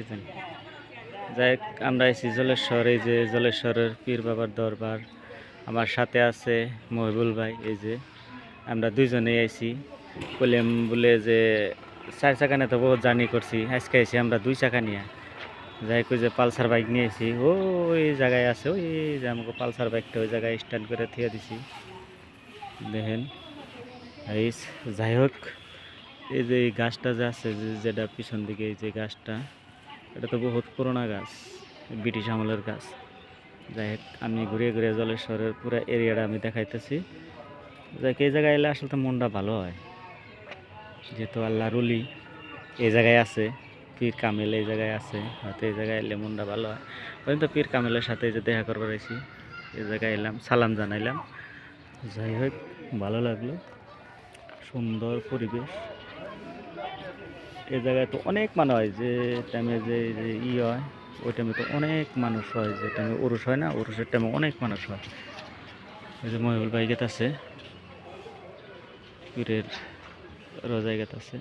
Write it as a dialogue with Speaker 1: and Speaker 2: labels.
Speaker 1: জানি। যাই হোক, আমরা এসেছি জলেশ্বর। এই যে জলেশ্বরের পীর বাবার দরবার। আমার সাথে আছে মহিবুল ভাই। এই যে আমরা দুইজনেই আইছি। কইলাম বলে যে 4 চাকা নিয়ে তো বহুত জার্নি করছি, আজকে আইছি আমরা 2 চাকা নিয়ে। যাই হোক, ওই যে পালসার বাইক নিয়ে এসেছি, ওই জায়গায় আছে, ওই যে আমাকে পালসার বাইকটা ওই জায়গায় স্ট্যান্ড করে থিয়ে দিছি। দেখেন এই, যাই হোক, এই যে এই গাছটা যে আছে, যেটা পিছন দিকে এই যে গাছটা, এটা তো বহুত পুরোনো গাছ, ব্রিটিশ আমলের গাছ। যাই হোক, আমি ঘুরে ঘুরে জলেশ্বরের পুরো এরিয়াটা আমি দেখাইতেছি। যাই হোক, এই জায়গায় এলে আসলে তো মনটা ভালো হয়, যেহেতু আল্লাহ রুলি এই জায়গায় আছে, পীর কামেল এই জায়গায় আছে, হয়তো এই জায়গায় এলে মনটা ভালো হয়। ওই তো পীর কামেলের সাথে যে দেখা করবার আইছি, এই জায়গায় এলাম, সালাম জানাইলাম। যাই হোক, ভালো লাগলো, সুন্দর পরিবেশ। এই জায়গায় তো অনেক মানুষ হয়, যে টাইমে যে যে হয়, ওই টাইমে তো অনেক মানুষ হয়, যে টাইমে উরুষ হয় না, উরুষের টাইমে অনেক মানুষ হয়। এই যে মহিবুল ভাই গেত আছে, পীরের রোজায় গেত আছে।